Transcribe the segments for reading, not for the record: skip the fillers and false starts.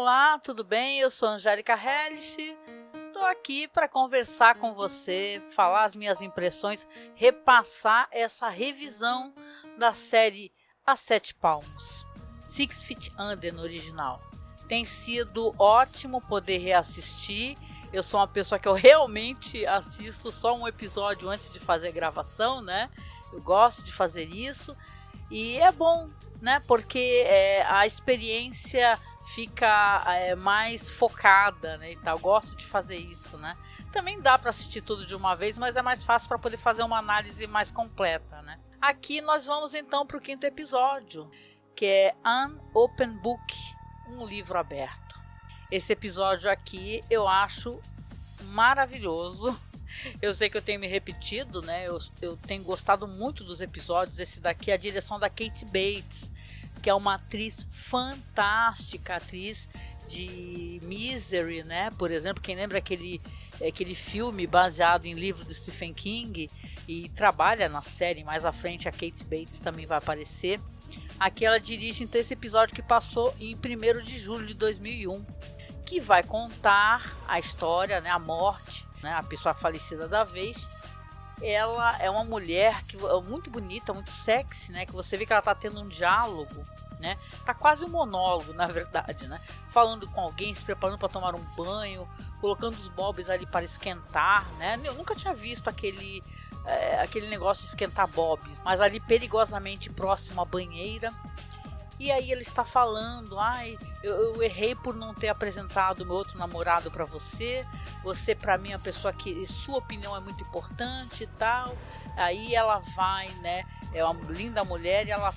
Olá, tudo bem? Eu sou Angélica Hellish, estou aqui para conversar com você, falar as minhas impressões, repassar essa revisão da série A Sete Palmos, Six Feet Under no original. Tem sido ótimo poder reassistir. Eu sou uma pessoa que eu realmente assisto só um episódio antes de fazer a gravação, né? Eu gosto de fazer isso e é bom, né? Porque a experiência fica mais focada, né? E tal. Eu gosto de fazer isso, né? Também dá para assistir tudo de uma vez, mas é mais fácil para poder fazer uma análise mais completa, né? Aqui nós vamos então para o 5º episódio, que é An Open Book, um livro aberto. Esse episódio aqui eu acho maravilhoso. Eu sei que eu tenho me repetido, né? Eu tenho gostado muito dos episódios. Esse daqui é a direção da Kate Bates, que é uma atriz fantástica, atriz de Misery, né? Por exemplo, quem lembra aquele filme baseado em livro do Stephen King e trabalha na série, mais à frente a Kate Bates também vai aparecer. Aqui ela dirige então esse episódio que passou em 1º de julho de 2001, que vai contar a história, né, a morte, né, a pessoa falecida da vez. Ela é uma mulher que é muito bonita, muito sexy, né? Que você vê que ela tá tendo um diálogo, né? Tá quase um monólogo, na verdade, né? Falando com alguém, se preparando para tomar um banho, colocando os bobs ali para esquentar, né? Eu nunca tinha visto aquele negócio de esquentar bobs, mas ali perigosamente próximo à banheira. E aí ele está falando, eu errei por não ter apresentado meu outro namorado para você. Você para mim é uma pessoa que sua opinião é muito importante e tal. Aí ela vai, né? É uma linda mulher e ela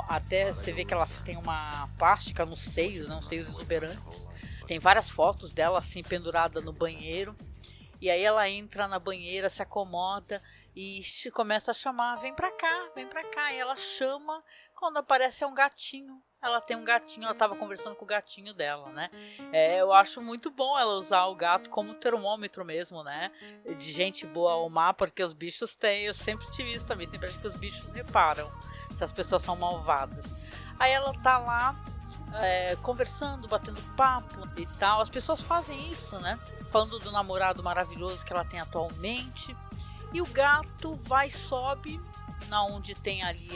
até você vê que ela tem uma plástica nos seios, né, uns seios exuberantes. Tem várias fotos dela assim pendurada no banheiro. E aí ela entra na banheira, se acomoda e começa a chamar, vem pra cá. E ela chama, quando aparece é um gatinho. Ela tem um gatinho, ela estava conversando com o gatinho dela, né? Eu acho muito bom ela usar o gato como termômetro mesmo, né? De gente boa ao mar, porque os bichos têm, eu sempre tive isso também, sempre acho que os bichos reparam se as pessoas são malvadas. Aí ela tá lá, conversando, batendo papo e tal. As pessoas fazem isso, né? Falando do namorado maravilhoso que ela tem atualmente. E o gato vai e sobe na onde tem ali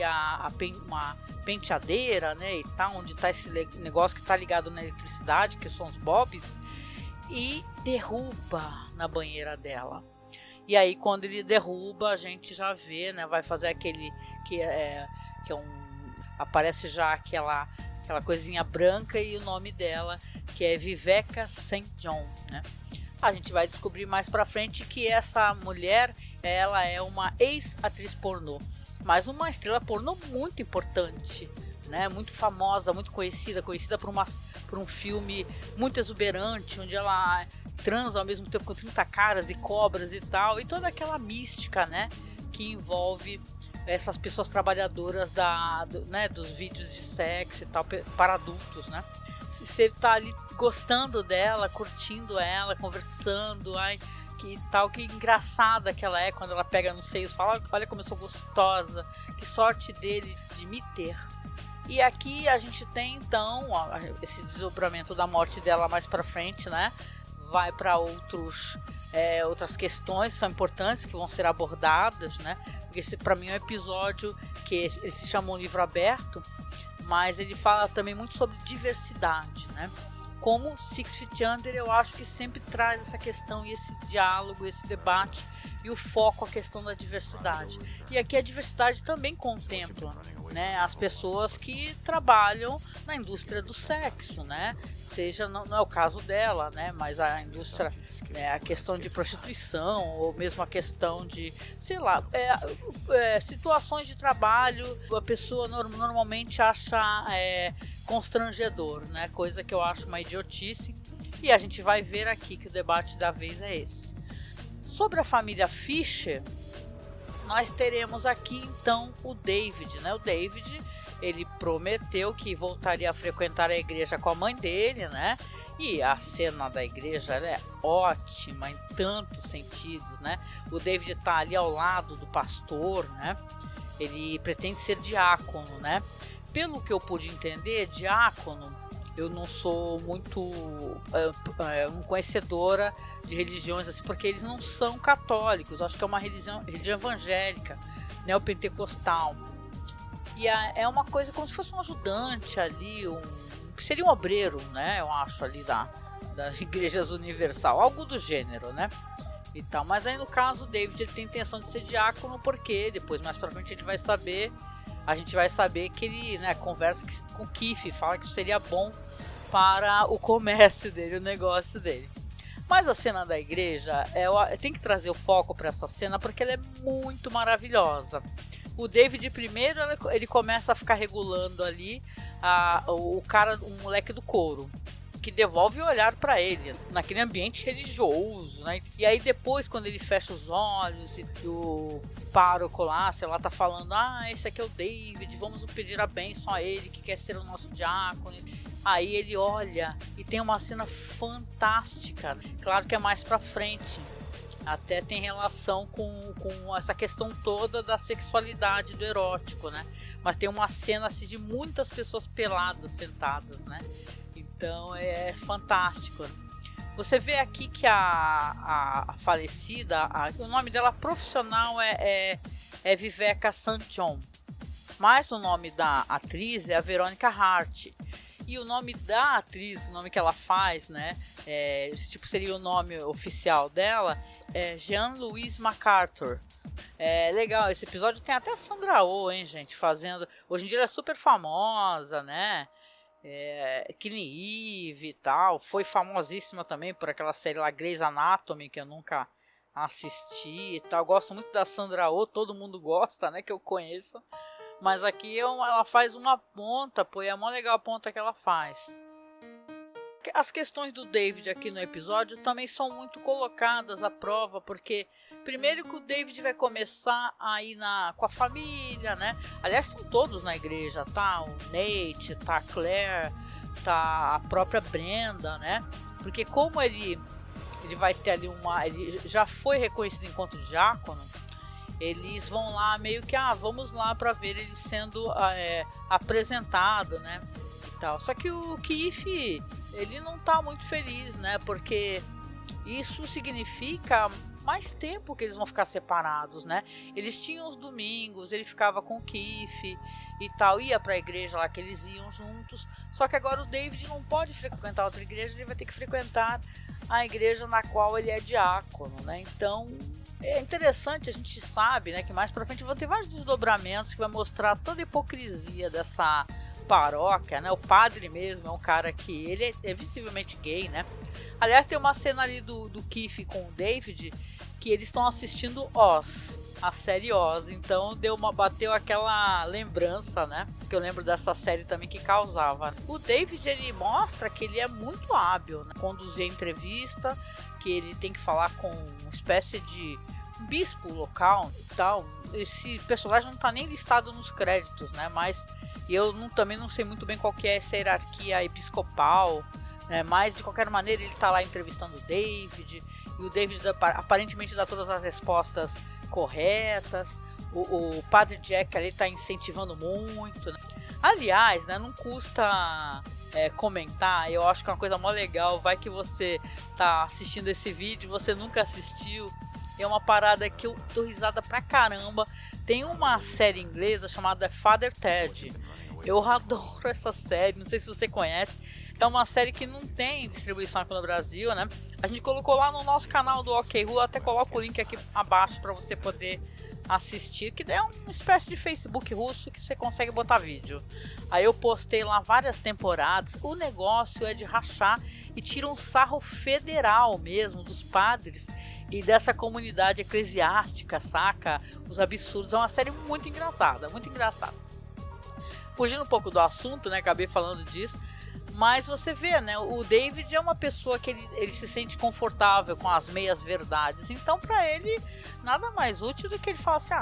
uma penteadeira, né? E tá onde tá esse negócio que tá ligado na eletricidade, que são os bobs, e derruba na banheira dela. E aí quando ele derruba, a gente já vê, né? Vai fazer aquele aparece já aquela coisinha branca e o nome dela, que é Viveka St. John, né? A gente vai descobrir mais pra frente que essa mulher, ela é uma ex-atriz pornô, mas uma estrela pornô muito importante, né? Muito famosa, muito conhecida por um filme muito exuberante, onde ela transa ao mesmo tempo com 30 caras e cobras e tal, e toda aquela mística, né? Que envolve essas pessoas trabalhadoras dos vídeos de sexo e tal, para adultos, né? Você tá ali gostando dela, curtindo ela, conversando, que engraçada que ela é quando ela pega nos seios, fala, olha como eu sou gostosa, que sorte dele de me ter. E aqui a gente tem então esse desdobramento da morte dela mais pra frente, né? Vai para outras questões que são importantes, que vão ser abordadas, né? Porque esse para mim é um episódio que ele se chama um livro aberto, mas ele fala também muito sobre diversidade, né? Como Six Feet Under, eu acho que sempre traz essa questão e esse diálogo, esse debate e o foco à questão da diversidade. E aqui a diversidade também contempla, né, as pessoas que trabalham na indústria do sexo, né? Seja, não é o caso dela, né? Mas a indústria, né, a questão de prostituição ou mesmo a questão de, sei lá, situações de trabalho, a pessoa normalmente acha constrangedor, né? Coisa que eu acho uma idiotice, e a gente vai ver aqui que o debate da vez é esse. Sobre a família Fisher, nós teremos aqui então o David, né? O David, ele prometeu que voltaria a frequentar a igreja com a mãe dele, né? E a cena da igreja é ótima em tantos sentidos, né? O David está ali ao lado do pastor, né? Ele pretende ser diácono, né? Pelo que eu pude entender, diácono eu não sou muito conhecedora de religiões assim, porque eles não são católicos. Eu acho que é uma religião evangélica, neopentecostal. E é uma coisa como se fosse um ajudante ali, que seria um obreiro, né? Eu acho ali das igrejas universal, algo do gênero, né? E tal. Mas aí no caso o David ele tem intenção de ser diácono, porque depois mais pra frente a gente vai saber que ele, né, conversa com o Keith, fala que isso seria bom para o comércio dele, o negócio dele. Mas a cena da igreja, tem que trazer o foco para essa cena porque ela é muito maravilhosa. O David primeiro ele começa a ficar regulando ali o moleque do coro, que devolve o olhar para ele, naquele ambiente religioso, né? E aí depois, quando ele fecha os olhos e o pároco lá, sei lá, tá falando, esse aqui é o David, vamos pedir a bênção a ele, que quer ser o nosso diácono. Aí ele olha e tem uma cena fantástica, claro que é mais pra frente, até tem relação com essa questão toda da sexualidade, do erótico, né? Mas tem uma cena assim de muitas pessoas peladas, sentadas, né? Então é fantástico. Você vê aqui que a falecida, o nome dela profissional é Viveca St. John, mas o nome da atriz é a Veronica Hart. E o nome da atriz, o nome que ela faz, né? Seria o nome oficial dela, é Jean-Louise MacArthur. É legal, esse episódio tem até a Sandra Oh, hein, gente, fazendo. Hoje em dia ela é super famosa, né? Killing Eve e tal. Foi famosíssima também por aquela série lá, Grey's Anatomy, que eu nunca assisti e tal. Eu gosto muito da Sandra Oh, todo mundo gosta, né? Que eu conheço. Mas aqui ela faz uma ponta, pô, e é mó legal a ponta que ela faz. As questões do David aqui no episódio também são muito colocadas à prova, porque primeiro que o David vai começar a ir com a família, né? Aliás, estão todos na igreja, tá? O Nate, tá a Claire, tá a própria Brenda, né? Porque como ele vai ter ali ele já foi reconhecido enquanto diácono, eles vão lá meio que, vamos lá para ver ele sendo apresentado, né? E tal. Só que o Keith, ele não tá muito feliz, né? Porque isso significa mais tempo que eles vão ficar separados, né? Eles tinham os domingos, ele ficava com o Keith e tal, ia pra igreja lá que eles iam juntos. Só que agora o David não pode frequentar outra igreja, ele vai ter que frequentar a igreja na qual ele é diácono, né? Então é interessante, a gente sabe, né, que mais pra frente vão ter vários desdobramentos que vai mostrar toda a hipocrisia dessa paróquia, né? O padre mesmo é um cara que ele é visivelmente gay, né? Aliás, tem uma cena ali do Keith com o David que eles estão assistindo Oz, a série Oz, então bateu aquela lembrança, né? Que eu lembro dessa série também que causava. O David, ele mostra que ele é muito hábil, né? Conduzir a entrevista, que ele tem que falar com uma espécie de bispo local e tal. Esse personagem não tá nem listado nos créditos, né? Mas eu também não sei muito bem qual que é essa hierarquia episcopal, né? Mas de qualquer maneira ele tá lá entrevistando o David, e o David aparentemente dá todas as respostas corretas. O padre Jack ali tá incentivando muito, né? Aliás, né, não custa comentar, eu acho que é uma coisa mó legal. Vai que você tá assistindo esse vídeo, você nunca assistiu, é uma parada que eu dou risada pra caramba. Tem uma série inglesa chamada Father Ted. Eu adoro essa série, não sei se você conhece. É uma série que não tem distribuição aqui no Brasil, né? A gente colocou lá no nosso canal do OK Ru, até coloco o link aqui abaixo para você poder assistir, que é uma espécie de Facebook russo que você consegue botar vídeo. Aí eu postei lá várias temporadas. O negócio é de rachar e tira um sarro federal mesmo dos padres e dessa comunidade eclesiástica, saca? Os absurdos. É uma série muito engraçada, muito engraçada. Fugindo um pouco do assunto, né? Acabei falando disso. Mas você vê, né? O David é uma pessoa que ele se sente confortável com as meias verdades. Então, para ele, nada mais útil do que ele falar assim: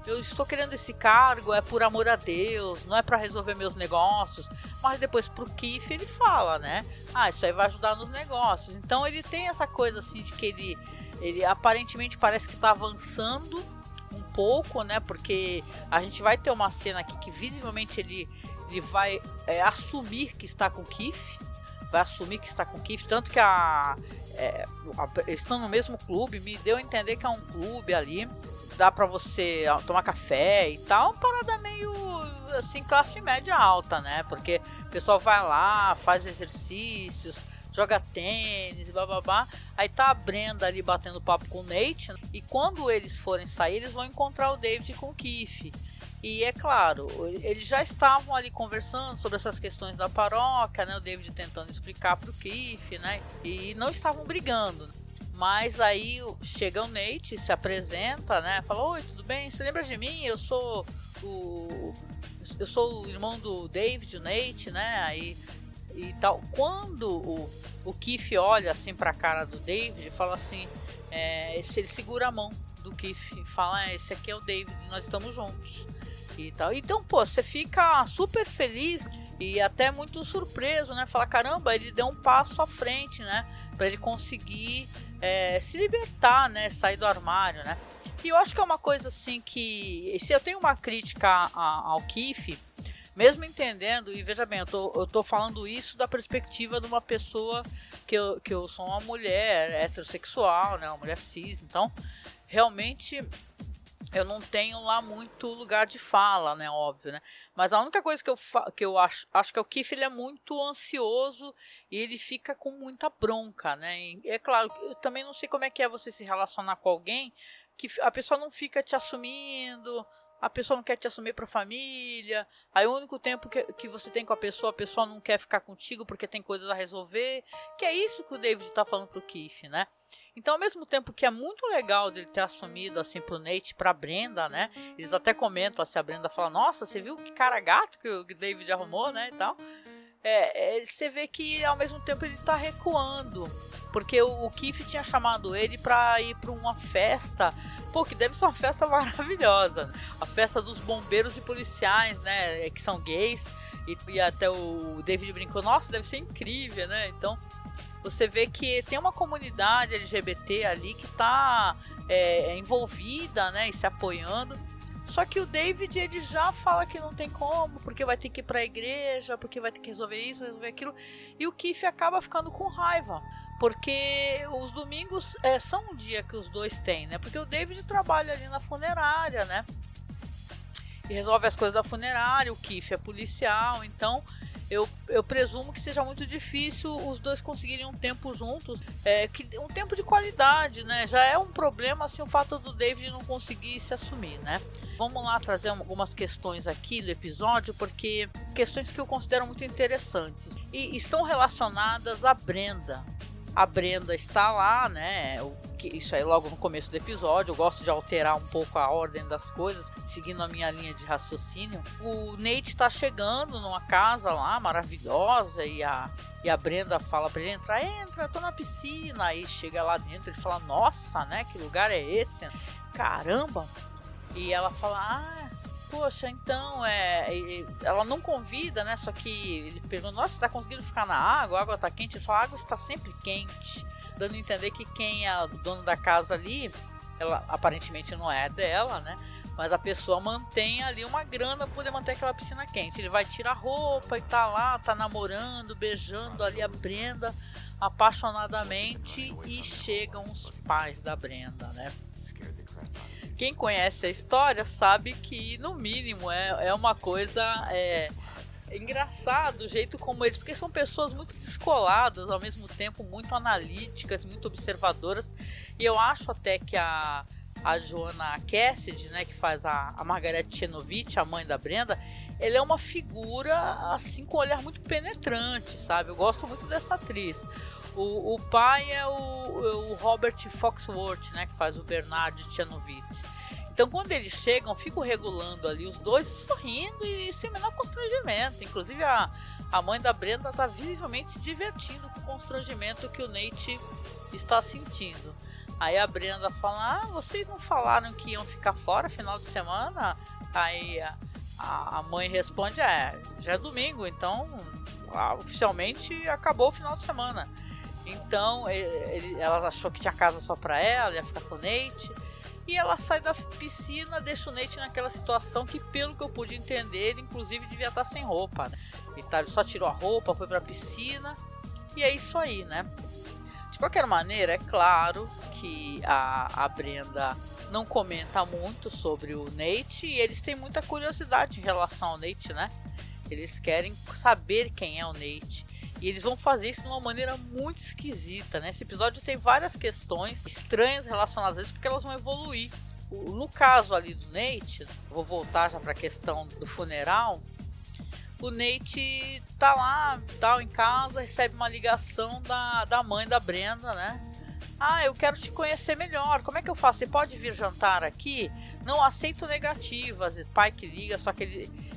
eu estou querendo esse cargo, é por amor a Deus, não é para resolver meus negócios. Mas depois pro Keith ele fala, né? Isso aí vai ajudar nos negócios. Então ele tem essa coisa assim de que ele aparentemente parece que está avançando um pouco, né? Porque a gente vai ter uma cena aqui que visivelmente ele ele vai assumir que está com o Keith, tanto que eles estão no mesmo clube, me deu a entender que é um clube ali, dá pra você tomar café e tal, uma parada meio assim, classe média alta, né? Porque o pessoal vai lá, faz exercícios, joga tênis, bababá. Aí tá a Brenda ali batendo papo com o Nate, e quando eles forem sair, eles vão encontrar o David com o Keith. E é claro, eles já estavam ali conversando sobre essas questões da paróquia, né? O David tentando explicar pro Keith, né? E não estavam brigando. Mas aí chega o Nate, se apresenta, né? Fala: oi, tudo bem? Você lembra de mim? Eu sou o irmão do David, o Nate, né? Aí e tal. Quando o Keith olha assim pra cara do David, fala assim, ele segura a mão do Keith e fala: esse aqui é o David, nós estamos juntos. E tal. Então, pô, você fica super feliz e até muito surpreso, né? Fala: caramba, ele deu um passo à frente, né? Pra ele conseguir se libertar, né? Sair do armário, né? E eu acho que é uma coisa assim que, se eu tenho uma crítica ao Keith, mesmo entendendo, e veja bem, eu tô falando isso da perspectiva de uma pessoa que eu sou uma mulher heterossexual, né? Uma mulher cis, então realmente eu não tenho lá muito lugar de fala, né, óbvio, né? Mas a única coisa que eu acho que o Keith, ele é muito ansioso e ele fica com muita bronca, né? E é claro, eu também não sei como é que é você se relacionar com alguém que a pessoa não fica te assumindo, a pessoa não quer te assumir para a família, aí o único tempo que você tem com a pessoa não quer ficar contigo porque tem coisas a resolver, que é isso que o David está falando pro Keith, né? Então, ao mesmo tempo que é muito legal dele ter assumido assim pro Nate, pra Brenda, né? Eles até comentam assim, a Brenda fala: nossa, você viu que cara gato que o David arrumou, né? E tal. Você vê que ao mesmo tempo ele tá recuando, porque o Keith tinha chamado ele pra ir pra uma festa, pô, que deve ser uma festa maravilhosa, a festa dos bombeiros e policiais, né? Que são gays, e até o David brincou: nossa, deve ser incrível, né? Então você vê que tem uma comunidade LGBT ali que está envolvida, né, e se apoiando. Só que o David, ele já fala que não tem como, porque vai ter que ir para a igreja, porque vai ter que resolver isso, resolver aquilo. E o Keith acaba ficando com raiva, porque os domingos são um dia que os dois têm, né? Porque o David trabalha ali na funerária, né? E resolve as coisas da funerária, o Keith é policial, então eu presumo que seja muito difícil os dois conseguirem um tempo juntos, um tempo de qualidade, né? Já é um problema assim, o fato do David não conseguir se assumir, né? Vamos lá trazer algumas questões aqui do episódio, porque questões que eu considero muito interessantes e estão relacionadas à Brenda. A Brenda está lá, né? Isso aí logo no começo do episódio. Eu gosto de alterar um pouco a ordem das coisas, seguindo a minha linha de raciocínio. O Nate está chegando numa casa lá maravilhosa e a Brenda fala para ele entrar: entra, eu tô na piscina. Aí chega lá dentro, ele fala: nossa, né? Que lugar é esse? Caramba! E ela fala: poxa, então ela não convida, né? Só que ele pergunta: nossa, você tá conseguindo ficar na água? A água tá quente? Ele fala: a água está sempre quente, dando a entender que quem é o dono da casa ali, ela aparentemente não é dela, né? Mas a pessoa mantém ali uma grana para poder manter aquela piscina quente. Ele vai tirar a roupa e tá lá, tá namorando, beijando ali a Brenda apaixonadamente, e chegam os pais da Brenda, né? Quem conhece a história sabe que, no mínimo, é uma coisa engraçado o jeito como eles, porque são pessoas muito descoladas, ao mesmo tempo muito analíticas, muito observadoras, e eu acho até que a Joanna Cassidy, né, que faz a Margaret Chenovich, a mãe da Brenda, ela é uma figura assim com um olhar muito penetrante, sabe? Eu gosto muito dessa atriz. O pai é o Robert Foxworth, né, que faz o Bernard Chenovich. Então, quando eles chegam, fico regulando ali os dois, sorrindo e sem o menor constrangimento. Inclusive, a mãe da Brenda está visivelmente se divertindo com o constrangimento que o Nate está sentindo. Aí a Brenda fala: vocês não falaram que iam ficar fora final de semana? Aí a mãe responde: já é domingo, então oficialmente acabou o final de semana. Então ela achou que tinha casa só para ela, ia ficar com o Nate. E ela sai da piscina, deixa o Nate naquela situação que, pelo que eu pude entender, ele inclusive devia estar sem roupa, né? Ele só tirou a roupa, foi pra piscina, e é isso aí, né? De qualquer maneira, é claro que a Brenda não comenta muito sobre o Nate, e eles têm muita curiosidade em relação ao Nate, né? Eles querem saber quem é o Nate. E eles vão fazer isso de uma maneira muito esquisita, né? Esse episódio tem várias questões estranhas relacionadas a isso, porque elas vão evoluir. No caso ali do Nate, vou voltar já para a questão do funeral. O Nate tá lá, tal, em casa, recebe uma ligação da mãe da Brenda, né? Ah, eu quero te conhecer melhor. Como é que eu faço? Você pode vir jantar aqui? Não aceito negativas. Pai que liga, só que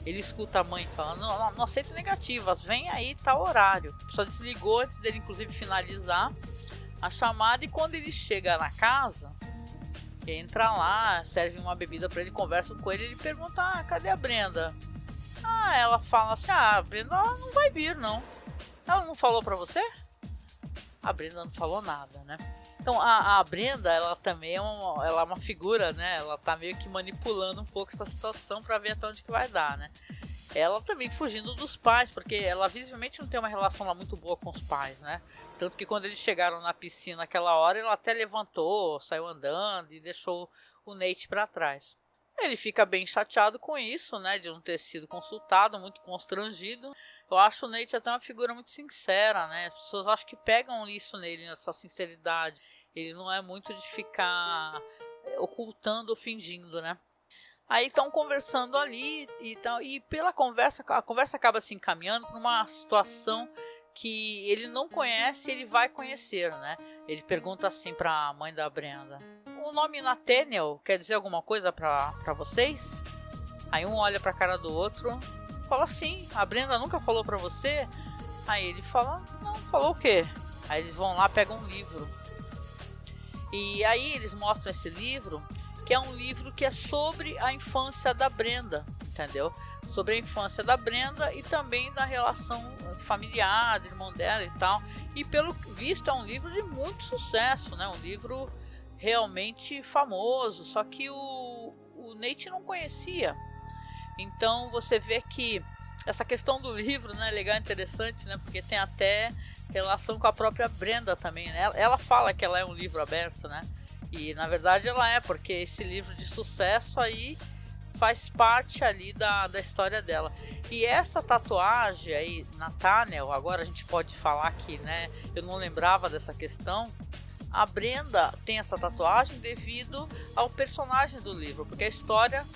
ele escuta a mãe falando: não aceito negativas, vem aí, tal horário. Só desligou antes dele, inclusive, finalizar a chamada. E quando ele chega na casa, entra lá, serve uma bebida para ele, conversa com ele. Ele pergunta: ah, cadê a Brenda? Ah, ela fala assim: ah, a Brenda não vai vir, não. Ela não falou para você? A Brenda não falou nada, né? Então a Brenda, ela também ela é uma figura, né? Ela tá meio que manipulando um pouco essa situação para ver até onde que vai dar, né? Ela também fugindo dos pais, porque ela visivelmente não tem uma relação lá muito boa com os pais, né? Tanto que quando eles chegaram na piscina naquela hora, ela até levantou, saiu andando e deixou o Nate para trás. Ele fica bem chateado com isso, né? De não ter sido consultado, muito constrangido. Eu acho o Nate até uma figura muito sincera, né? As pessoas acho que pegam isso nele, nessa sinceridade. Ele não é muito de ficar ocultando ou fingindo, né? Aí estão conversando ali e tal, e pela conversa, a conversa acaba se encaminhando para uma situação que ele não conhece, ele vai conhecer, né? Ele pergunta assim para a mãe da Brenda: o nome Nathaniel quer dizer alguma coisa para vocês? Aí um olha para a cara do outro, fala assim: a Brenda nunca falou para você? Aí ele fala: não, falou o quê? Aí eles vão lá, pegam um livro. E aí eles mostram esse livro, que é um livro que é sobre a infância da Brenda, entendeu? Sobre a infância da Brenda e também da relação familiar do irmão dela e tal. E pelo visto é um livro de muito sucesso, né? Um livro realmente famoso, só que o Nate não conhecia. Então você vê que essa questão do livro, né, é legal, interessante, né? Porque tem até relação com a própria Brenda também, né? Ela fala que ela é um livro aberto, né? E na verdade ela é, porque esse livro de sucesso aí faz parte ali da história dela. E essa tatuagem aí, Nathaniel, agora a gente pode falar que, né, eu não lembrava dessa questão. A Brenda tem essa tatuagem devido ao personagem do livro, porque a história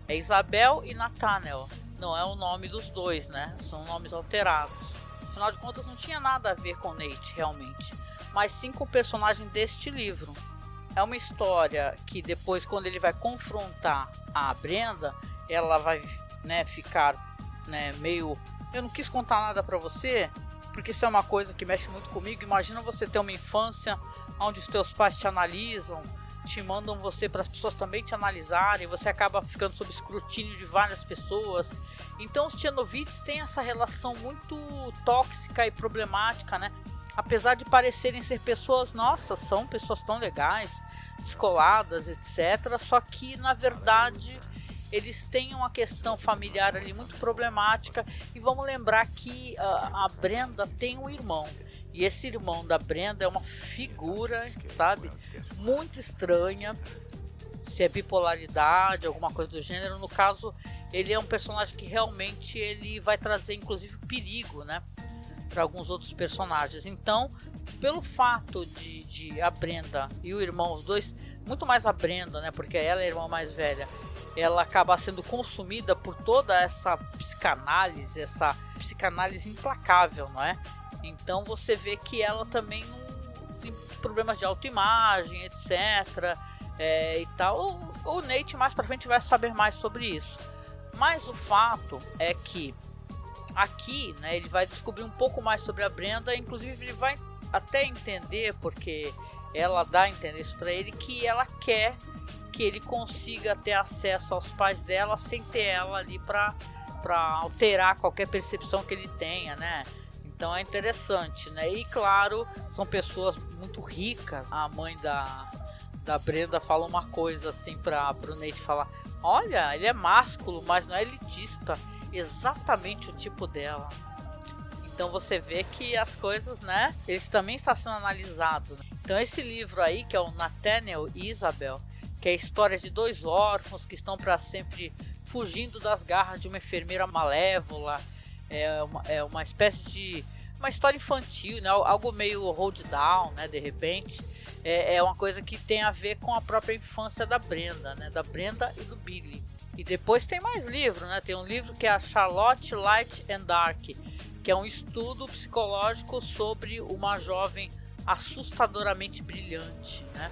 é Isabel e Nathaniel, não é o nome dos dois, né? São nomes alterados. Afinal de contas não tinha nada a ver com Nate realmente, mas sim com o personagem deste livro. É uma história que depois, quando ele vai confrontar a Brenda, ela vai, né, ficar, né, meio... Eu não quis contar nada pra você, porque isso é uma coisa que mexe muito comigo. Imagina você ter uma infância onde os teus pais te analisam, te mandam você para as pessoas também te analisarem, você acaba ficando sob escrutínio de várias pessoas. Então os Chernobyls têm essa relação muito tóxica e problemática, né? Apesar de parecerem ser pessoas, nossa, são pessoas tão legais, descoladas, etc. Só que, na verdade, eles têm uma questão familiar ali muito problemática. E vamos lembrar que a Brenda tem um irmão. E esse irmão da Brenda é uma figura, sabe, muito estranha. Se é bipolaridade, alguma coisa do gênero. No caso, ele é um personagem que realmente ele vai trazer, inclusive, perigo, né, para alguns outros personagens. Então, pelo fato de a Brenda e o irmão, os dois, muito mais a Brenda, né, porque ela é a irmã mais velha, ela acaba sendo consumida por toda essa psicanálise implacável, não é? Então você vê que ela também tem problemas de autoimagem, etc. E tal. O Nate mais pra frente vai saber mais sobre isso. Mas o fato é que aqui, né, ele vai descobrir um pouco mais sobre a Brenda. Inclusive ele vai até entender, porque ela dá a entender isso pra ele, que ela quer que ele consiga ter acesso aos pais dela sem ter ela ali pra alterar qualquer percepção que ele tenha, né? Então é interessante, né? E claro, são pessoas muito ricas. A mãe da Brenda fala uma coisa assim pro Nate falar: olha, ele é másculo, mas não é elitista. Exatamente o tipo dela. Então você vê que as coisas, né, eles também estão sendo analisados. Então esse livro aí, que é o Nathaniel e Isabel, que é a história de dois órfãos que estão para sempre fugindo das garras de uma enfermeira malévola, é uma espécie de uma história infantil, né, algo meio hold down, né, de repente. É uma coisa que tem a ver com a própria infância da Brenda, né, da Brenda e do Billy. E depois tem mais livro, né? Tem um livro que é a Charlotte Light and Dark, que é um estudo psicológico sobre uma jovem assustadoramente brilhante, né?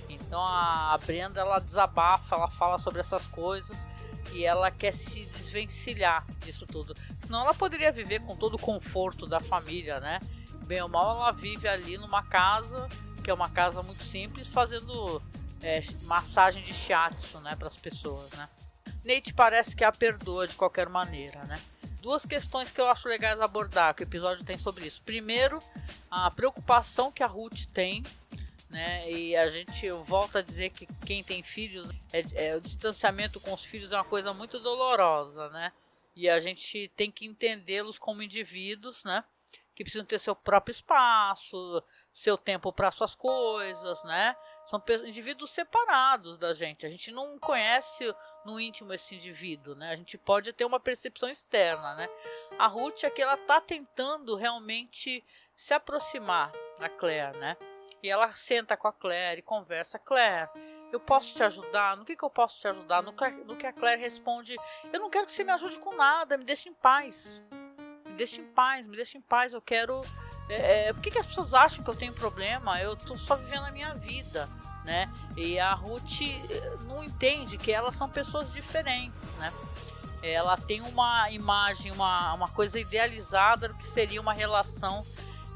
Então a Brenda, ela desabafa, ela fala sobre essas coisas e ela quer se desvencilhar disso tudo. Senão ela poderia viver com todo o conforto da família, né? Bem ou mal, ela vive ali numa casa, que é uma casa muito simples, fazendo massagem de shiatsu, né, para as pessoas, né? Nate parece que a perdoa de qualquer maneira, né? Duas questões que eu acho legais abordar, que o episódio tem sobre isso. Primeiro, a preocupação que a Ruth tem, né? E a gente volta a dizer que quem tem filhos, o distanciamento com os filhos é uma coisa muito dolorosa, né? E a gente tem que entendê-los como indivíduos, né? Que precisam ter seu próprio espaço, seu tempo para suas coisas, né? São indivíduos separados da gente. A gente não conhece no íntimo esse indivíduo, né? A gente pode ter uma percepção externa, né? A Ruth aqui, ela tá tentando realmente se aproximar da Claire, né? E ela senta com a Claire e conversa: Claire, eu posso te ajudar? No que eu posso te ajudar? No que a Claire responde: eu não quero que você me ajude com nada, me deixe em paz. Me deixe em paz, eu quero... por que as pessoas acham que eu tenho problema? Eu tô só vivendo a minha vida, né? E a Ruth não entende que elas são pessoas diferentes, né? Ela tem uma imagem, uma coisa idealizada do que seria uma relação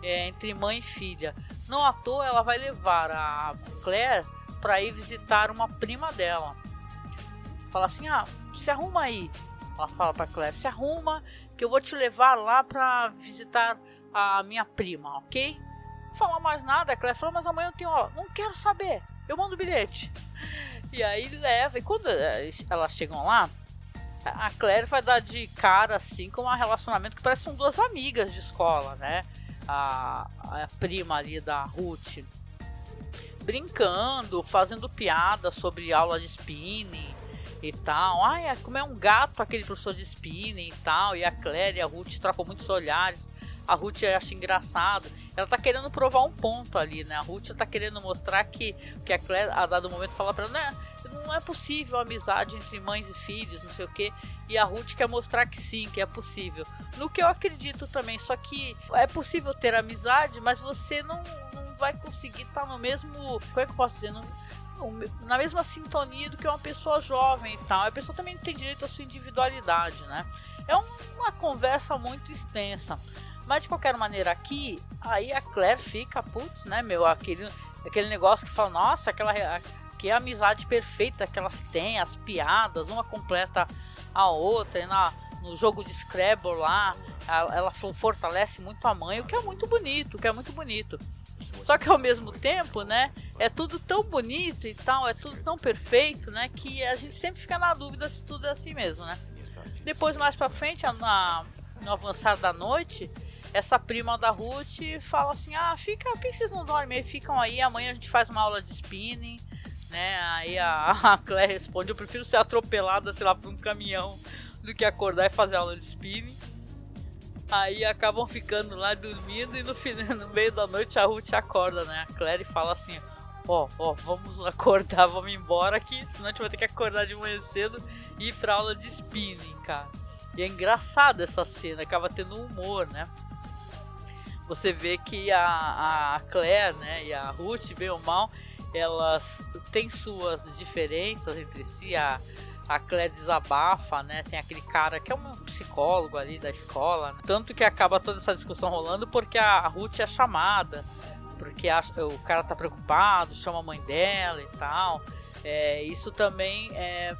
entre mãe e filha. Não à toa ela vai levar a Claire para ir visitar uma prima dela. Fala assim: se arruma aí. Ela fala para Claire: se arruma que eu vou te levar lá para visitar a minha prima, ok? Não fala mais nada. A Claire fala: mas amanhã eu tenho aula. Não quero saber, eu mando o bilhete. E aí leva. E quando elas chegam lá, a Claire vai dar de cara assim com um relacionamento que parece que são duas amigas de escola, né? A prima ali da Ruth, brincando, fazendo piada sobre aula de spinning e tal. Como é um gato aquele professor de spinning e tal. E a Claire e a Ruth trocam muitos olhares. A Ruth acha engraçado. Ela tá querendo provar um ponto ali, né? A Ruth tá querendo mostrar que a Claire, a dado momento, fala pra ela: não é possível a amizade entre mães e filhos, não sei o quê. E a Ruth quer mostrar que sim, que é possível. No que eu acredito também. Só que é possível ter amizade, mas você não vai conseguir estar no mesmo... Como é que eu posso dizer? Na mesma sintonia do que uma pessoa jovem e tal. A pessoa também tem direito à sua individualidade, né? É uma conversa muito extensa. Mas de qualquer maneira aqui, aí a Claire fica, putz, né, meu, aquele negócio que fala: nossa, que amizade perfeita que elas têm, as piadas, uma completa a outra. E no jogo de Scrabble lá, ela fortalece muito a mãe, o que é muito bonito, Só que ao mesmo tempo, né, é tudo tão bonito e tal, é tudo tão perfeito, né, que a gente sempre fica na dúvida se tudo é assim mesmo, né. Depois, mais pra frente, no avançar da noite, essa prima da Ruth fala assim: por que vocês não dormem? Ficam aí, amanhã a gente faz uma aula de spinning, né. Aí a Claire responde: eu prefiro ser atropelada, sei lá, por um caminhão do que acordar e fazer aula de spinning. Aí acabam ficando lá dormindo e no meio da noite a Ruth acorda, né? A Claire fala assim: vamos acordar, vamos embora aqui, senão a gente vai ter que acordar de manhã cedo e ir pra aula de spinning, cara. E é engraçado essa cena, acaba tendo um humor, né? Você vê que a Claire, né, e a Ruth, bem ou mal, elas têm suas diferenças entre si. A Claire desabafa, né? Tem aquele cara que é um psicólogo ali da escola, né? Tanto que acaba toda essa discussão rolando porque a Ruth é chamada, porque o cara tá preocupado, chama a mãe dela e tal. Isso também é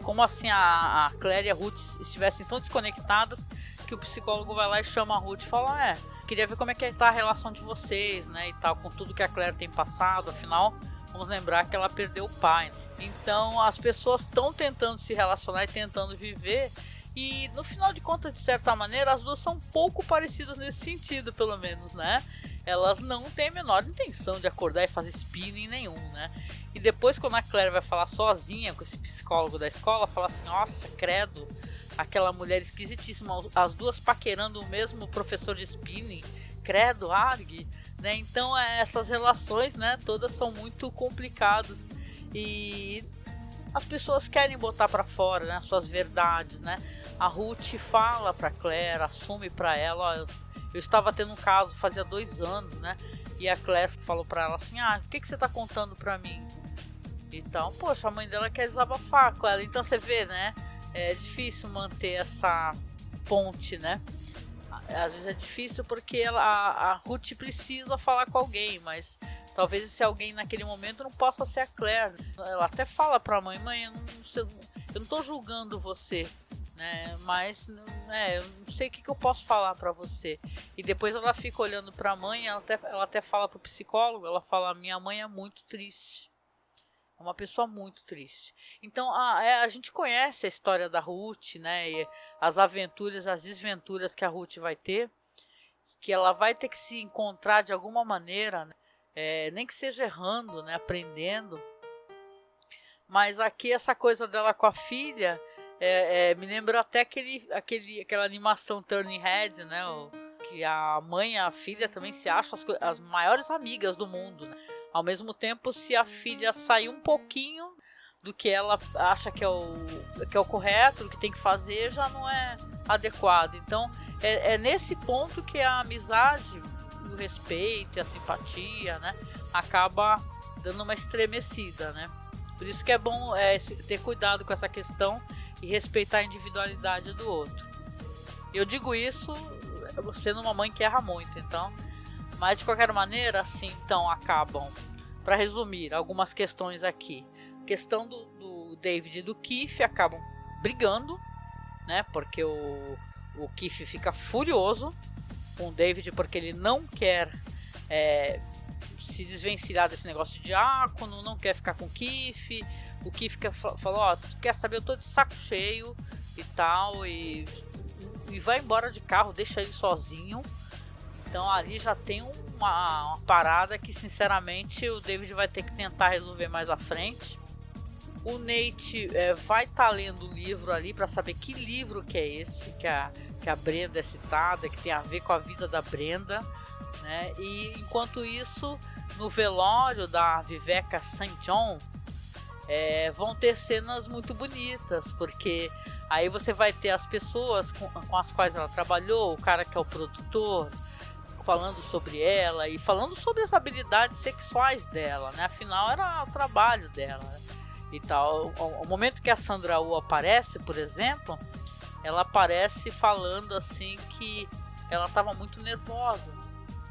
como assim a Claire e a Ruth estivessem tão desconectadas que o psicólogo vai lá e chama a Ruth e fala: queria ver como é que tá a relação de vocês, né, e tal, com tudo que a Claire tem passado. Afinal, Vamos lembrar que ela perdeu o pai. Então as pessoas estão tentando se relacionar e tentando viver, e no final de contas, de certa maneira, as duas são um pouco parecidas nesse sentido, pelo menos, né? Elas não têm a menor intenção de acordar e fazer spinning nenhum, né? E depois, quando a Claire vai falar sozinha com esse psicólogo da escola, fala assim: nossa, credo, aquela mulher esquisitíssima, as duas paquerando o mesmo professor de spinning, credo, argue, né? Então essas relações, né, todas são muito complicadas, e as pessoas querem botar para fora, né, suas verdades, né? A Ruth fala para Claire, assume para ela: ó, eu estava tendo um caso fazia 2 anos, né? E a Claire falou para ela assim: o que você tá contando para mim? Então, poxa, a mãe dela quer desabafar com ela. Então você vê, né? É difícil manter essa ponte, né? Às vezes é difícil porque a Ruth precisa falar com alguém, mas talvez esse alguém naquele momento não possa ser a Claire. Ela até fala pra mãe: eu não tô julgando você, né? Mas eu não sei o que eu posso falar pra você. E depois ela fica olhando pra mãe, ela até fala pro psicólogo, ela fala: minha mãe é muito triste. É uma pessoa muito triste. Então a gente conhece a história da Ruth, né? E as aventuras, as desventuras que a Ruth vai ter, que ela vai ter que se encontrar de alguma maneira, né? Nem que seja errando, né? Aprendendo. Mas aqui essa coisa dela com a filha me lembrou até aquela animação Turning Head, né? Que a mãe e a filha também se acham as maiores amigas do mundo, né? Ao mesmo tempo, se a filha sair um pouquinho do que ela acha que é o correto, do que tem que fazer, já não é adequado. Então, é nesse ponto que a amizade, o respeito e a simpatia, né, acaba dando uma estremecida, né? Por isso que é bom ter cuidado com essa questão e respeitar a individualidade do outro. Eu digo isso sendo uma mãe que erra muito, então... Mas de qualquer maneira, assim, então acabam, para resumir, algumas questões aqui. A questão do David e do Keith acabam brigando, né? Porque o Keith fica furioso com o David porque ele não quer se desvencilhar desse negócio de diácono, não quer ficar com o Keith. O Keith falou: ó, quer saber, eu tô de saco cheio e tal, e vai embora de carro, deixa ele sozinho. Então ali já tem uma parada que, sinceramente, o David vai ter que tentar resolver mais à frente. O Nate vai estar lendo o livro ali para saber que livro que é esse, que a Brenda é citada, que tem a ver com a vida da Brenda, né? E enquanto isso, no velório da Viveca St. John, vão ter cenas muito bonitas, porque aí você vai ter as pessoas com as quais ela trabalhou, o cara que é o produtor, falando sobre ela e falando sobre as habilidades sexuais dela, né? Afinal, era o trabalho dela e tal. O momento que a Sandra Oh aparece, por exemplo, ela aparece falando assim que ela estava muito nervosa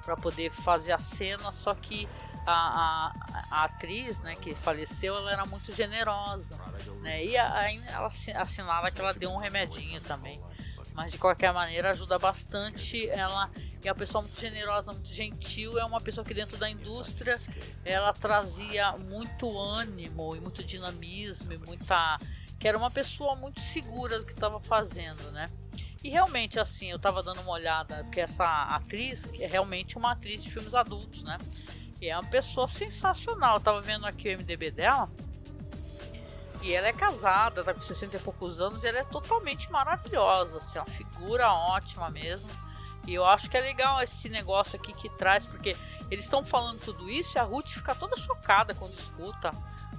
para poder fazer a cena, só que a atriz, né, que faleceu, ela era muito generosa, né? E aí ela assinala que ela deu um remedinho também. Mas de qualquer maneira ajuda bastante. Ela é uma pessoa muito generosa, muito gentil. É uma pessoa que dentro da indústria ela trazia muito ânimo e muito dinamismo e que era uma pessoa muito segura do que estava fazendo, né? E realmente, assim, eu estava dando uma olhada, porque essa atriz é realmente uma atriz de filmes adultos, né? E é uma pessoa sensacional. Eu estava vendo aqui o MDB dela. E ela é casada, tá com 60 e poucos anos, e ela é totalmente maravilhosa, assim, uma figura ótima mesmo. E eu acho que é legal esse negócio aqui que traz, porque eles estão falando tudo isso e a Ruth fica toda chocada quando escuta,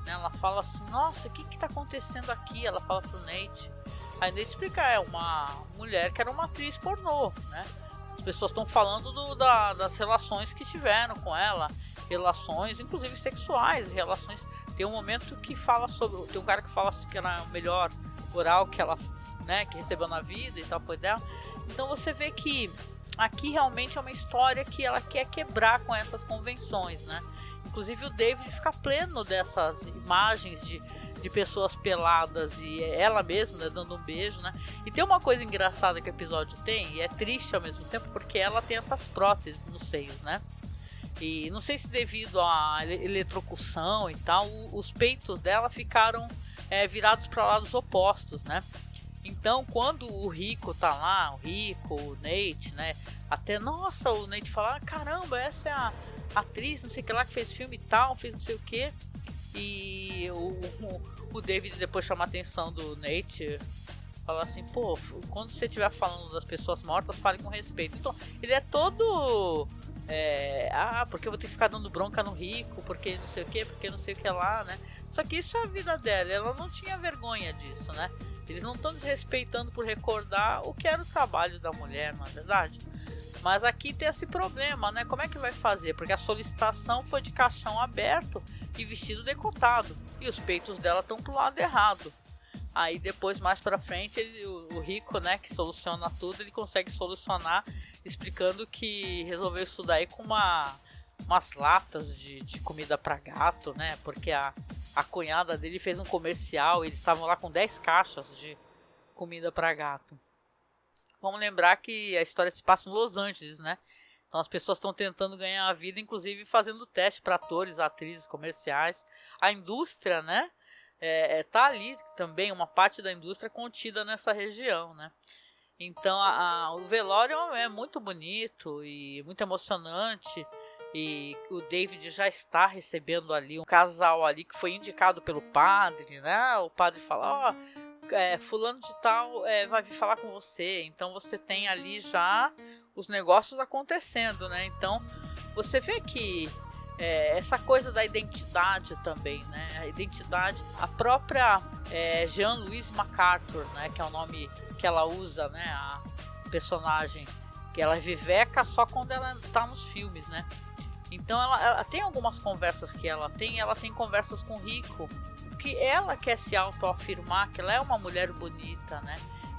né? Ela fala assim: nossa, o que tá acontecendo aqui? Ela fala pro Nate. Aí o Nate explica: é uma mulher que era uma atriz pornô, né? As pessoas estão falando das relações que tiveram com ela, relações inclusive sexuais, relações. Tem um momento que fala sobre... Tem um cara que fala que era o melhor oral que ela, né, que recebeu na vida e tal, foi dela. Então você vê que aqui realmente é uma história que ela quer quebrar com essas convenções, né? Inclusive o David fica pleno dessas imagens de pessoas peladas e ela mesma, né, dando um beijo, né? E tem uma coisa engraçada que o episódio tem, e é triste ao mesmo tempo, porque ela tem essas próteses nos seios, né? E não sei se devido à eletrocução e tal, os peitos dela ficaram virados para lados opostos, né? Então, quando o Rico tá lá, o Nate, né? Até, nossa, o Nate fala, caramba, essa é a atriz, não sei o que lá, que fez filme e tal, fez não sei o que. E o David depois chama a atenção do Nate, fala assim, pô, quando você estiver falando das pessoas mortas, fale com respeito. Então, ele é todo... porque eu vou ter que ficar dando bronca no Rico, porque não sei o que, porque não sei o que lá, né? Só que isso é a vida dela, ela não tinha vergonha disso, né? Eles não estão desrespeitando por recordar o que era o trabalho da mulher, não é verdade? Mas aqui tem esse problema, né? Como é que vai fazer? Porque a solicitação foi de caixão aberto e vestido decotado. E os peitos dela estão pro lado errado. Aí depois, mais pra frente, o Rico, né, que soluciona tudo, ele consegue solucionar explicando que resolveu isso daí com umas latas de comida para gato, né? Porque a cunhada dele fez um comercial e eles estavam lá com 10 caixas de comida para gato. Vamos lembrar que a história se passa em Los Angeles, né? Então as pessoas estão tentando ganhar a vida, inclusive fazendo teste para atores, atrizes, comerciais. A indústria, né? Tá ali também, uma parte da indústria contida nessa região, né? Então o velório é muito bonito e muito emocionante. E o David já está recebendo ali um casal ali que foi indicado pelo padre, né? O padre fala, fulano de tal vai vir falar com você. Então você tem ali já os negócios acontecendo, né? Então você vê que essa coisa da identidade também, né? A identidade, a própria Jean-Louise MacArthur, né? Que é o nome que ela usa, né? A personagem, que ela é viveca só quando ela tá nos filmes, né? Então ela tem algumas conversas que ela tem conversas com o Rico, que ela quer se autoafirmar que ela é uma mulher bonita, né?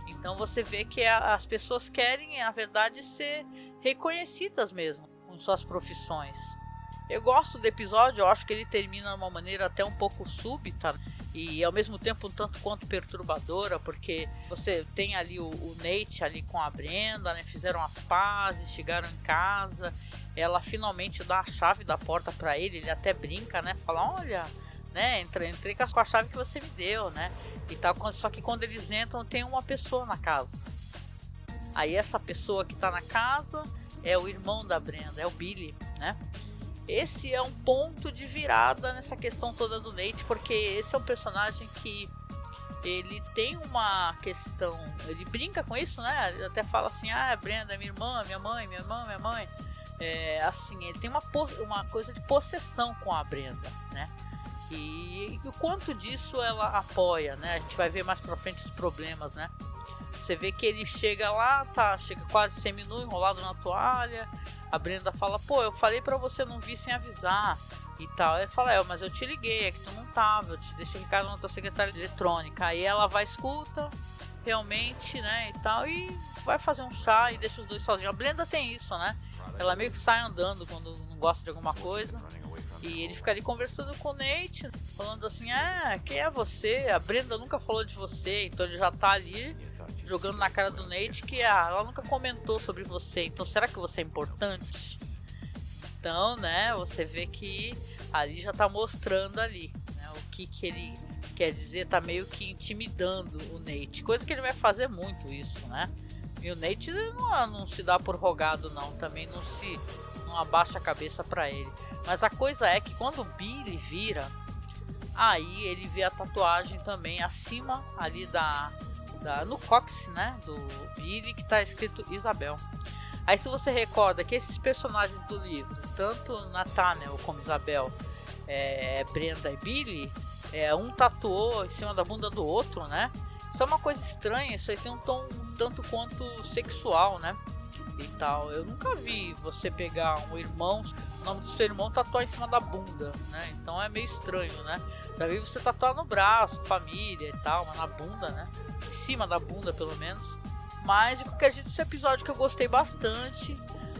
Então você vê que as pessoas querem, na verdade, ser reconhecidas mesmo com suas profissões. Eu gosto do episódio, eu acho que ele termina de uma maneira até um pouco súbita e ao mesmo tempo um tanto quanto perturbadora, porque você tem ali o Nate ali com a Brenda, né? Fizeram as pazes, chegaram em casa, ela finalmente dá a chave da porta para ele até brinca, né? Fala, olha, né? Entrei com a chave que você me deu, né? E tal, só que quando eles entram tem uma pessoa na casa. Aí essa pessoa que tá na casa é o irmão da Brenda, é o Billy, né? Esse é um ponto de virada nessa questão toda do Nate, porque esse é um personagem que ele tem uma questão, ele brinca com isso, né? Ele até fala assim, Brenda é minha irmã, minha mãe. Assim, ele tem uma coisa de possessão com a Brenda, né? E o quanto disso ela apoia, né? A gente vai ver mais pra frente os problemas, né? Você vê que ele chega lá, chega quase seminu, enrolado na toalha. A Brenda fala, pô, eu falei pra você não vir sem avisar e tal. Ele fala, mas eu te liguei, é que tu não tava, eu te deixei recado na tua secretária eletrônica. Aí ela vai, escuta, realmente, né, e tal, e vai fazer um chá e deixa os dois sozinhos. A Brenda tem isso, né? Ela meio que sai andando quando não gosta de alguma coisa. E ele fica ali conversando com o Nate, falando assim, quem é você? A Brenda nunca falou de você, então ele já tá ali jogando na cara do Nate que ela nunca comentou sobre você, então será que você é importante? Então, né, você vê que ali já tá mostrando ali, né, o que ele quer dizer, tá meio que intimidando o Nate, coisa que ele vai fazer muito isso, né? E o Nate não se dá por rogado não, também não abaixa a cabeça pra ele. Mas a coisa é que quando o Billy vira, aí ele vê a tatuagem também acima ali no cóccix, né, do Billy, que tá escrito Isabel. Aí se você recorda que esses personagens do livro, tanto Nathaniel como Isabel, Brenda e Billy, um tatuou em cima da bunda do outro, né? Isso é uma coisa estranha, isso aí tem um tom tanto quanto sexual, né? E tal. Eu nunca vi você pegar um irmão, o nome do seu irmão, tatuar em cima da bunda, né? Então é meio estranho, né? Já vi você tatuar no braço, família e tal, mas na bunda, né? Em cima da bunda, pelo menos. Mas, de qualquer jeito, esse episódio que eu gostei bastante.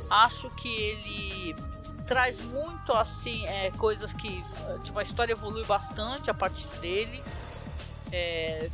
Acho que ele traz muito, assim, coisas que... Tipo, a história evolui bastante a partir dele.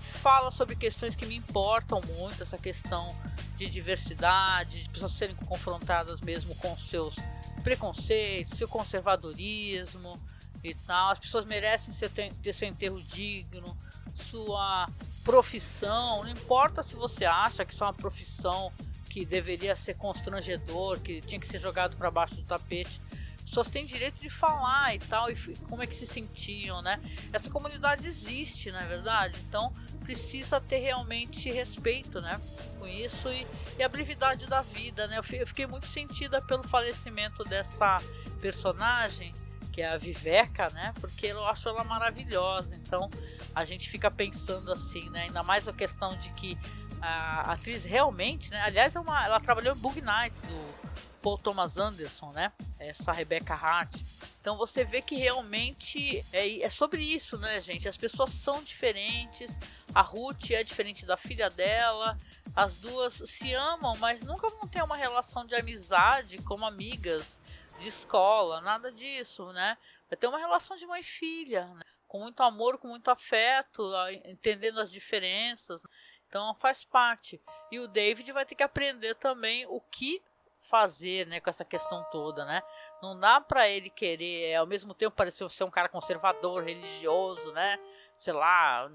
Fala sobre questões que me importam muito. Essa questão de diversidade, de pessoas serem confrontadas mesmo com seus preconceitos, seu conservadorismo e tal. As pessoas merecem ter seu enterro digno, sua profissão, não importa se você acha que isso é uma profissão que deveria ser constrangedor, que tinha que ser jogado para baixo do tapete. As pessoas têm direito de falar e tal, e como é que se sentiam, né? Essa comunidade existe, não é verdade? Então precisa ter realmente respeito, né, com isso e a brevidade da vida, né? Eu fiquei muito sentida pelo falecimento dessa personagem, que é a Viveca, né? Porque eu acho ela maravilhosa. Então a gente fica pensando assim, né? Ainda mais a questão de que a atriz realmente, né? Aliás, ela trabalhou em Bug Nights do Paul Thomas Anderson, né? Essa Rebecca Hart. Então você vê que realmente é sobre isso, né, gente? As pessoas são diferentes. A Ruth é diferente da filha dela. As duas se amam, mas nunca vão ter uma relação de amizade como amigas de escola, nada disso, né? Vai ter uma relação de mãe e filha, né? Com muito amor, com muito afeto, entendendo as diferenças. Então faz parte. E o David vai ter que aprender também o que fazer, né, com essa questão toda, né? Não dá pra ele querer, ao mesmo tempo, parecer ser um cara conservador, religioso, né? Sei lá,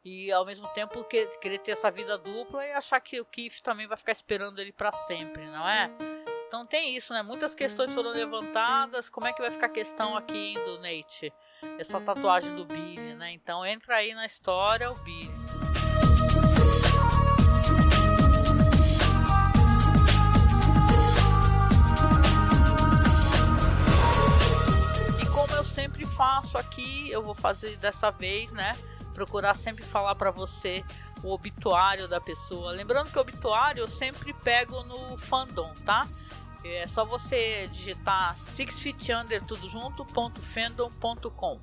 e ao mesmo tempo querer ter essa vida dupla e achar que o Keith também vai ficar esperando ele pra sempre, não é? Então tem isso, né? Muitas questões foram levantadas. Como é que vai ficar a questão aqui, hein, do Nate? Essa tatuagem do Billy, né? Então entra aí na história o Billy. E como eu sempre faço aqui, eu vou fazer dessa vez, né? Procurar sempre falar pra você o obituário da pessoa. Lembrando que o obituário eu sempre pego no Fandom, tá? É só você digitar sixfeetunder tudo junto.fandom.com.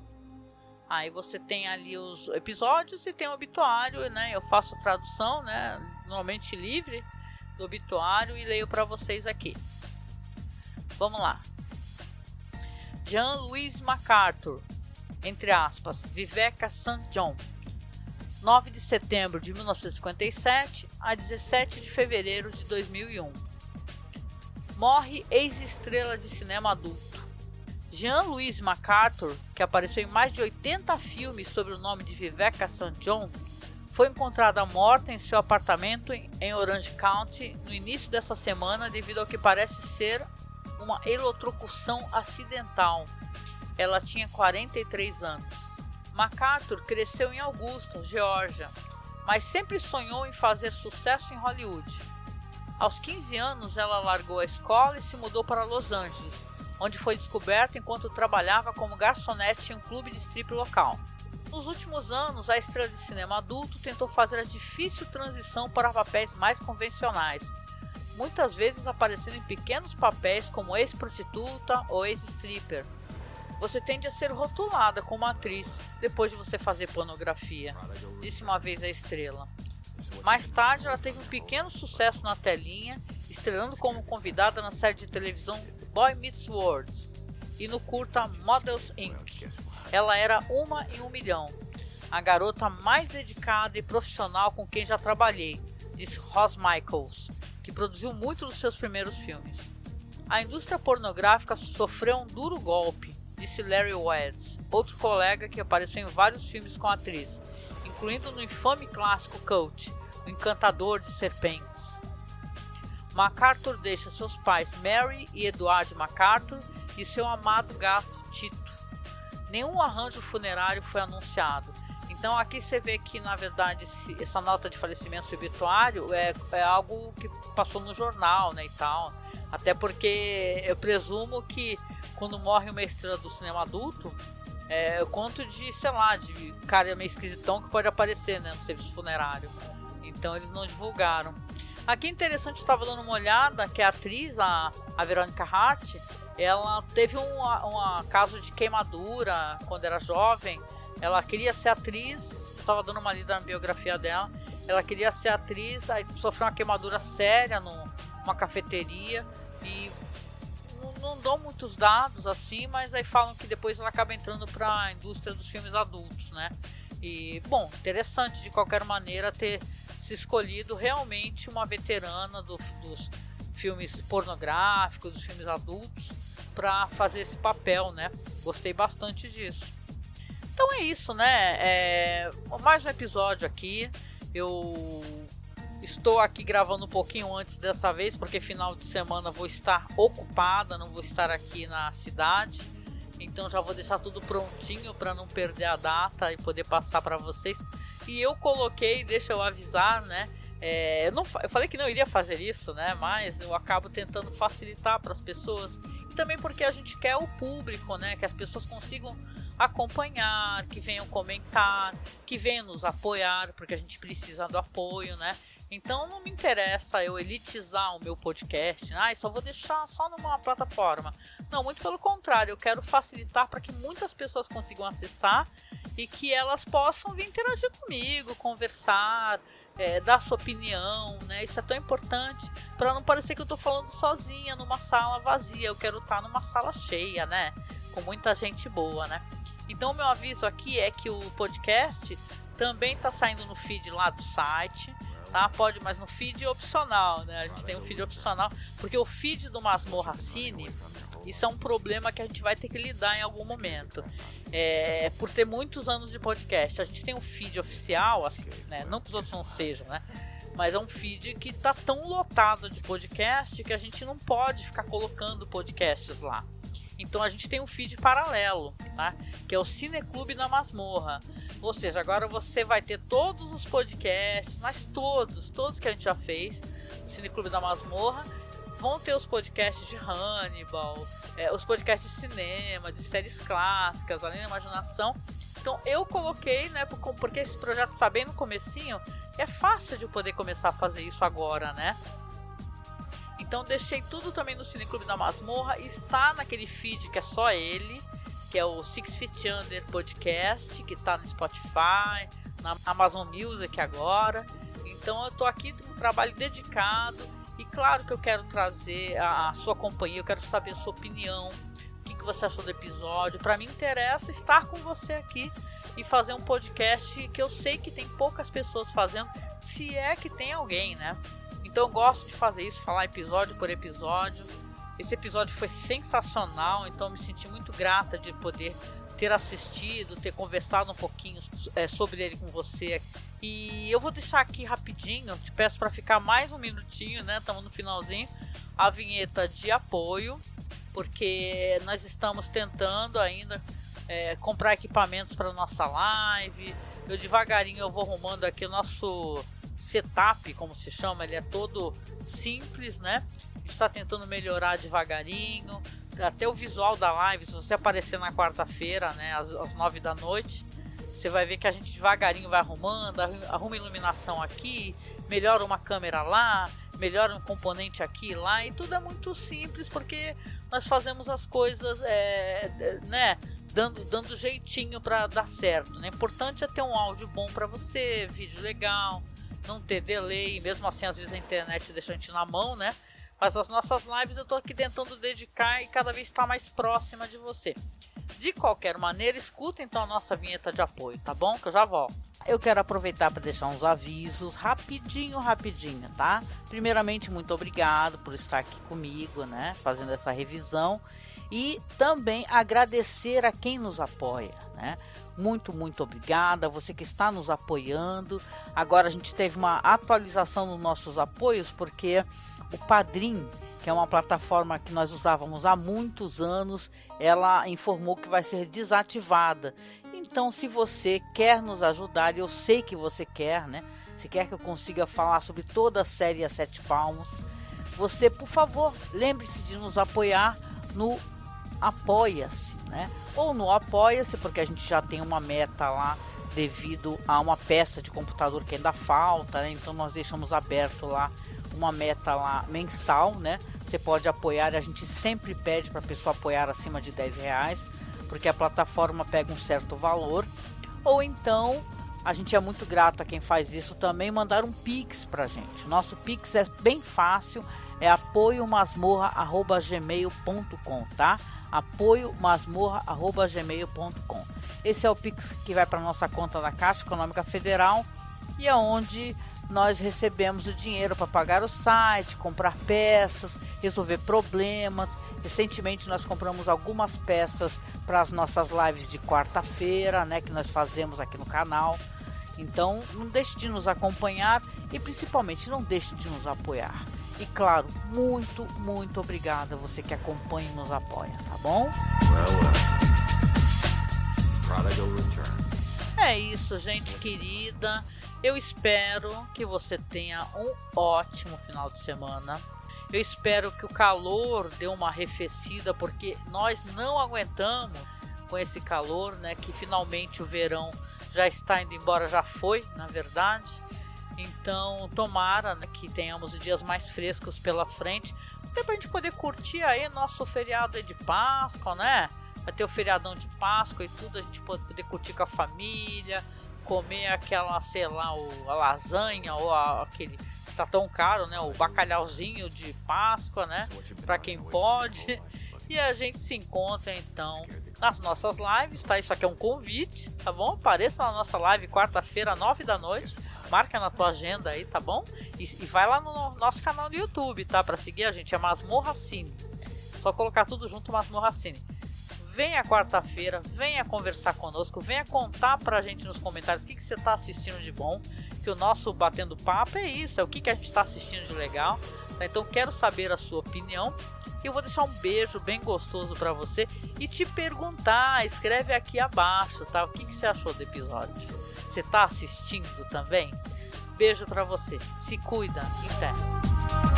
Aí você tem ali os episódios e tem o obituário, né? Eu faço tradução, né? Normalmente livre do obituário e leio para vocês aqui. Vamos lá. Jean Louis MacArthur, entre aspas, Viveca St. John, 9 de setembro de 1957 a 17 de fevereiro de 2001. Morre ex-estrela de cinema adulto. Jean Louis MacArthur, que apareceu em mais de 80 filmes sob o nome de Viveca St. John, foi encontrada morta em seu apartamento em Orange County no início dessa semana devido ao que parece ser uma eletrocução acidental. Ela tinha 43 anos. MacArthur cresceu em Augusta, Geórgia, mas sempre sonhou em fazer sucesso em Hollywood. Aos 15 anos, ela largou a escola e se mudou para Los Angeles, onde foi descoberta enquanto trabalhava como garçonete em um clube de strip local. Nos últimos anos, a estrela de cinema adulto tentou fazer a difícil transição para papéis mais convencionais, muitas vezes aparecendo em pequenos papéis como ex-prostituta ou ex-stripper. Você tende a ser rotulada como atriz depois de você fazer pornografia, disse uma vez a estrela. Mais tarde, ela teve um pequeno sucesso na telinha, estrelando como convidada na série de televisão Boy Meets World e no curta Models Inc. Ela era uma em 1 milhão, a garota mais dedicada e profissional com quem já trabalhei, disse Ross Michaels, que produziu muitos dos seus primeiros filmes. A indústria pornográfica sofreu um duro golpe, disse Larry Weds, outro colega que apareceu em vários filmes com a atriz, incluindo no infame clássico cult, O Encantador de Serpentes. MacArthur deixa seus pais Mary e Edward MacArthur e seu amado gato Tito. Nenhum arranjo funerário foi anunciado. Então aqui você vê que, na verdade, essa nota de falecimento obituário é algo que passou no jornal, né, e tal. Até porque eu presumo que quando morre uma estrela do cinema adulto, eu conto de, sei lá, de cara meio esquisitão que pode aparecer, né, no serviço funerário. Então eles não divulgaram. Aqui é interessante, eu estava dando uma olhada, que a atriz, a Veronica Hart, ela teve um caso de queimadura quando era jovem. Ela queria ser atriz, estava dando uma lida na biografia dela. Ela queria ser atriz, aí sofreu uma queimadura séria numa cafeteria e não dão muitos dados assim, mas aí falam que depois ela acaba entrando para a indústria dos filmes adultos, né? E, bom, interessante de qualquer maneira ter se escolhido realmente uma veterana dos filmes pornográficos, dos filmes adultos, para fazer esse papel, né? Gostei bastante disso. Então é isso, né? Mais um episódio aqui. Eu estou aqui gravando um pouquinho antes dessa vez, porque final de semana vou estar ocupada, não vou estar aqui na cidade. Então já vou deixar tudo prontinho para não perder a data e poder passar para vocês. E eu coloquei, deixa eu avisar, né? Eu falei que não iria fazer isso, né? Mas eu acabo tentando facilitar para as pessoas. E também porque a gente quer o público, né? Que as pessoas consigam acompanhar, que venham comentar, que venham nos apoiar, porque a gente precisa do apoio, né? Então não me interessa eu elitizar o meu podcast, só vou deixar só numa plataforma. Não, muito pelo contrário, eu quero facilitar para que muitas pessoas consigam acessar e que elas possam vir interagir comigo, conversar, dar sua opinião, né? Isso é tão importante para não parecer que eu estou falando sozinha numa sala vazia. Eu quero estar numa sala cheia, né? Com muita gente boa, né? Então o meu aviso aqui é que o podcast também está saindo no feed lá do site. Tá? Pode, mas no feed opcional, né? A gente tem um feed opcional, porque o feed do Masmorra Cine, isso é um problema que a gente vai ter que lidar em algum momento. Por ter muitos anos de podcast, a gente tem um feed oficial, assim, né? Não que os outros não sejam, né? Mas é um feed que tá tão lotado de podcast que a gente não pode ficar colocando podcasts lá. Então a gente tem um feed paralelo, tá? Que é o Cineclube da Masmorra. Ou seja, agora você vai ter todos os podcasts, mas todos que a gente já fez no Cineclube da Masmorra. Vão ter os podcasts de Hannibal, os podcasts de cinema, de séries clássicas, Além da Imaginação. Então eu coloquei, né? Porque esse projeto está bem no comecinho, é fácil de eu poder começar a fazer isso agora, né? Então deixei tudo também no Cineclube da Masmorra. Está naquele feed que é só ele, que é o Six Feet Under Podcast, que está no Spotify, na Amazon Music agora. Então eu estou aqui com um trabalho dedicado. E claro que eu quero trazer a sua companhia, eu quero saber a sua opinião, o que você achou do episódio. Para mim interessa estar com você aqui e fazer um podcast que eu sei que tem poucas pessoas fazendo, se é que tem alguém, né? Então eu gosto de fazer isso, falar episódio por episódio. Esse episódio foi sensacional, então eu me senti muito grata de poder ter assistido, ter conversado um pouquinho sobre ele com você. E eu vou deixar aqui rapidinho, te peço para ficar mais um minutinho, né? Estamos no finalzinho, a vinheta de apoio, porque nós estamos tentando ainda comprar equipamentos para nossa live. Eu devagarinho eu vou arrumando aqui o nosso setup, como se chama, ele é todo simples, né? A gente está tentando melhorar devagarinho, até o visual da live. Se você aparecer na quarta-feira, né, às 9 da noite, você vai ver que a gente devagarinho vai arrumando, arruma iluminação aqui, melhora uma câmera lá, melhora um componente aqui e lá, e tudo é muito simples porque nós fazemos as coisas, né, dando jeitinho para dar certo, né? O importante é ter um áudio bom para você, vídeo legal, não ter delay. Mesmo assim às vezes a internet deixa a gente na mão, né? Mas as nossas lives eu tô aqui tentando dedicar e cada vez estar mais próxima de você. De qualquer maneira, escuta então a nossa vinheta de apoio, tá bom? Que eu já volto. Eu quero aproveitar para deixar uns avisos rapidinho, tá? Primeiramente, muito obrigado por estar aqui comigo, né? Fazendo essa revisão. E também agradecer a quem nos apoia, né? Muito obrigada, você que está nos apoiando. Agora a gente teve uma atualização nos nossos apoios, porque o Padrim, que é uma plataforma que nós usávamos há muitos anos, ela informou que vai ser desativada. Então, se você quer nos ajudar, e eu sei que você quer, né? Se quer que eu consiga falar sobre toda a série A Sete Palmos, você, por favor, lembre-se de nos apoiar no Apoia-se, né? Ou no Apoia-se, porque a gente já tem uma meta lá devido a uma peça de computador que ainda falta, né? Então nós deixamos aberto lá uma meta lá mensal, né? Você pode apoiar, a gente sempre pede para a pessoa apoiar acima de R$10, porque a plataforma pega um certo valor. Ou então, a gente é muito grato a quem faz isso também, mandar um Pix pra gente. Nosso Pix é bem fácil, é apoiomasmorra@gmail.com, tá? apoiomasmorra@gmail.com. Esse é o Pix que vai para nossa conta da Caixa Econômica Federal e é onde nós recebemos o dinheiro para pagar o site, comprar peças, resolver problemas. Recentemente nós compramos algumas peças para as nossas lives de quarta-feira, né, que nós fazemos aqui no canal. Então não deixe de nos acompanhar e principalmente não deixe de nos apoiar. E claro, muito, muito obrigada a você que acompanha e nos apoia, tá bom? É isso, gente querida. Eu espero que você tenha um ótimo final de semana. Eu espero que o calor dê uma arrefecida, porque nós não aguentamos com esse calor, né? Que finalmente o verão já está indo embora, já foi, na verdade. Então, tomara, né, que tenhamos dias mais frescos pela frente, até pra gente poder curtir aí nosso feriado aí de Páscoa, né? Vai ter o feriadão de Páscoa e tudo, a gente poder curtir com a família, comer aquela, sei lá, a lasanha ou aquele, tá tão caro, né? O bacalhauzinho de Páscoa, né? Pra quem pode. E a gente se encontra então nas nossas lives, tá? Isso aqui é um convite, tá bom? Apareça na nossa live quarta-feira, 9 da noite. Marca na tua agenda aí, tá bom? E vai lá no nosso canal do YouTube, tá? Pra seguir a gente, é Masmorra Cine. Só colocar tudo junto, Masmorra Cine. Venha quarta-feira, venha conversar conosco, venha contar pra gente nos comentários o que você tá assistindo de bom. Que o nosso Batendo Papo é isso, é o que a gente tá assistindo de legal. Tá? Então quero saber a sua opinião. E eu vou deixar um beijo bem gostoso pra você e te perguntar, escreve aqui abaixo, tá? O que você achou do episódio? Você tá assistindo também? Beijo pra você, se cuida, em pé.